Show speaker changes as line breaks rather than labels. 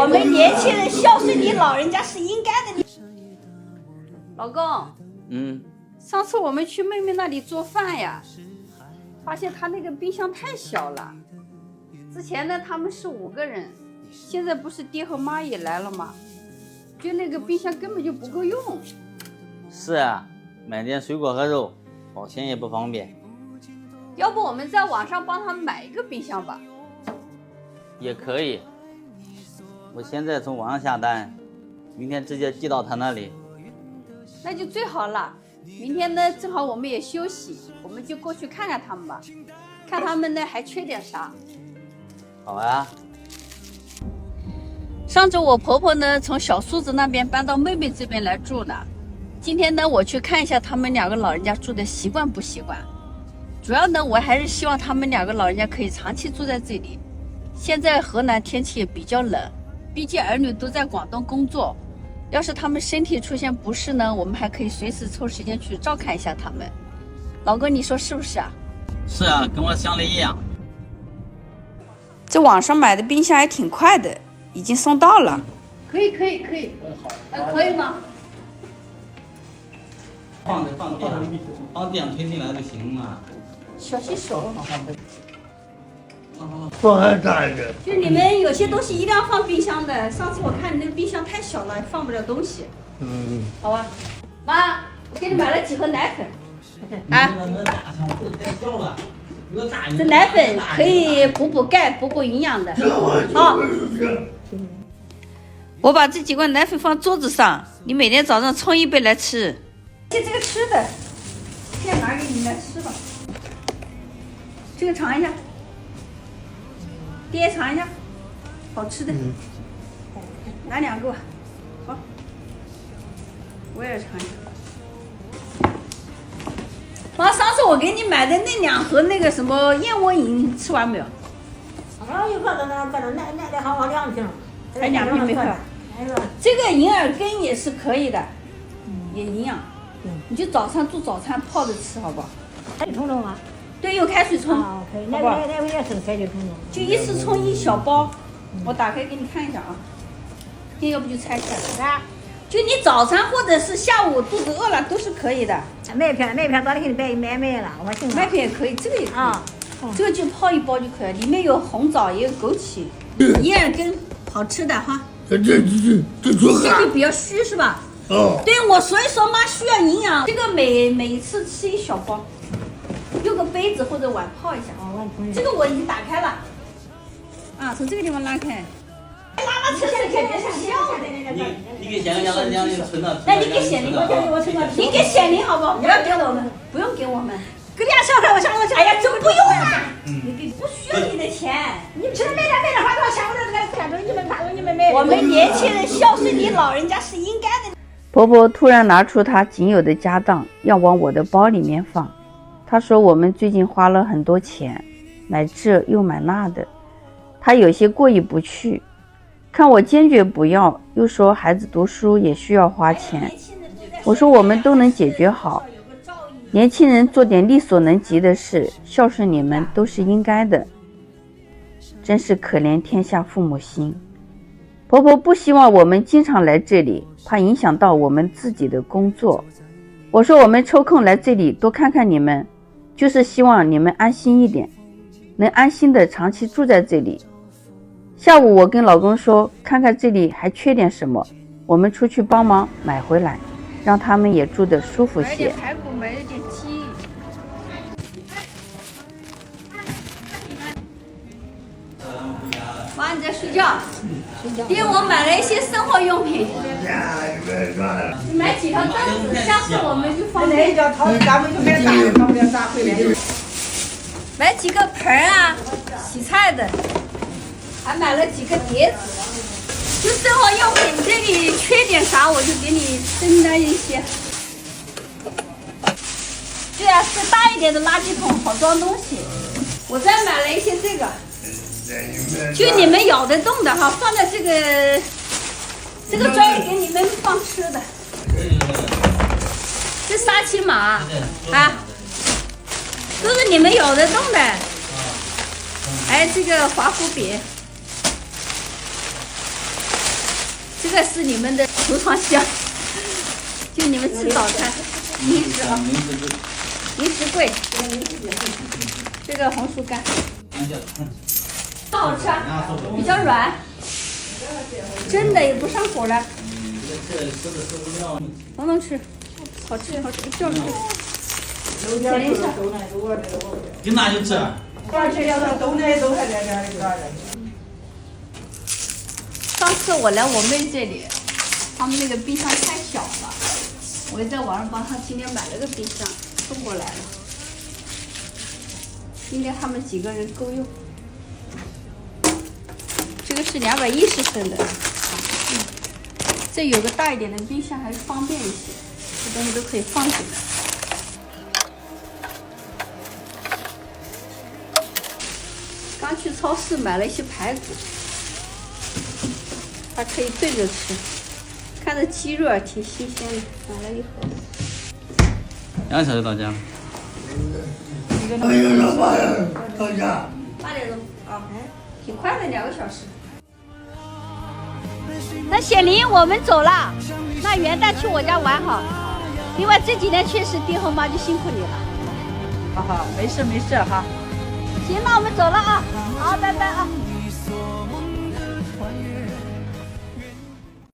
我们年轻人孝顺你老人家是应该的。老公，上次我们去妹妹那里做饭呀，发现她那个冰箱太小了。之前呢，他们是5个人，现在不是爹和妈也来了吗？就那个冰箱根本就不够用。
是啊，买点水果和肉，保鲜也不方便。
要不我们在网上帮他买一个冰箱吧？
也可以，我现在从网上下单，明天直接寄到他那里。
那就最好了。明天呢，正好我们也休息，我们就过去看看他们吧，看他们呢还缺点啥。
好啊。
上周我婆婆呢从小叔子那边搬到妹妹这边来住呢，今天呢我去看一下他们2个老人家住的习惯不习惯。主要呢我还是希望他们2个老人家可以长期住在这里。现在河南天气也比较冷，毕竟儿女都在广东工作，要是他们身体出现不适呢，我们还可以随时抽时间去照看一下他们。老公，你说是不是啊？
是啊，跟我想的一样。
这网上买的冰箱还挺快的，已经送到了。可以。可以吗？
放这样推进来就行嘛。
小心手。
放还大一点。
就你们有些东西一定要放冰箱的。上次我看你那个冰箱太小了，放不了东西。好吧。妈，我给你买了几盒奶粉。这奶粉可以补钙、补营养的。好。我把这几罐奶粉放桌子上，你每天早上冲1杯来吃。这个吃的，先拿给你们来吃吧。这个尝一下。爹尝一下，好吃的，拿2个吧。好，我也尝一下。妈，上次我给你买的那2盒那个什么燕窝饮吃完没有？
一个那好2瓶，
还2瓶没喝。这个银耳根也是可以的，也营养。你就早上做早餐泡着吃，好不好？
开水冲冲啊？
对，用开水冲。
可以，那个也是开水冲冲。
就一次冲1小包，我打开给你看一下啊。今天要不就拆开了。就你早餐或者是下午肚子饿了都是可以的。
麦片早点给你买了，我听。
麦片也可以，这个也可以。这个就泡1包就可以了，里面有红枣也有枸杞，银耳根，好吃的哈。
这
身体比较虚是吧？对，我所以说妈需要营养，这个每次吃1小包，用个杯子或者碗泡一下。这个我已经打开了，从这个地方拉开。拉扯扯别笑的。
你给显灵让你存到。
那你给显灵，你给显灵好不好？不要给我们，不用给我们。给俩小孩，我想。哎呀，这不用啊！不需要你的钱，
你们吃了买点花多少钱？我这个钱都你们买。
我们年轻人孝顺你老人家是应该的。
婆婆突然拿出她仅有的家当，要往我的包里面放。她说我们最近花了很多钱，买这又买那的，她有些过意不去。看我坚决不要，又说孩子读书也需要花钱。我说我们都能解决好，年轻人做点力所能及的事，孝顺你们都是应该的。真是可怜天下父母心。婆婆不希望我们经常来这里，怕影响到我们自己的工作。我说我们抽空来这里多看看你们，就是希望你们安心一点，能安心的长期住在这里。下午我跟老公说，看看这里还缺点什么，我们出去帮忙买回来，让他们也住得舒服些。
买点排骨，买点鸡。妈，你在睡觉？爹，我买了一些生活用品。你买几条凳子，下次我们就方便。买几个盆啊，洗菜的，还买了几个碟子。就生活用品，这里缺点啥我就给你分担一些。对啊，是大一点的垃圾桶，好装东西。我再买了一些这个。就你们咬得动的哈，放在这个专业给你们放吃的。这沙琪玛啊，都是你们咬得动的。哎，这个华夫饼，这个是你们的橱窗箱，就你们吃早餐零食啊，零食柜。这个红薯干，好吃啊，比较软，真的也不上火了。能能吃，好吃好吃，一定要吃。铁零上。
你哪就吃？
上次我来我妹这里，他们那个冰箱太小了，我就在网上帮她今天买了个冰箱送过来了。今天他们几个人够用。这个是210升的，这有个大一点的冰箱还是方便一些，这东西都可以放进来。刚去超市买了一些排骨，还可以对着吃。看着鸡肉挺新鲜的，买了一盒。
2个小时到家。
哎呦，老妈呀，到家。
8点钟啊，挺快的，2个小时。那显灵，我们走了。那元旦去我家玩好。另外这几天确实爹和妈就辛苦你了。
好好，没事没事哈。
行，那我们走了啊。好，拜拜啊。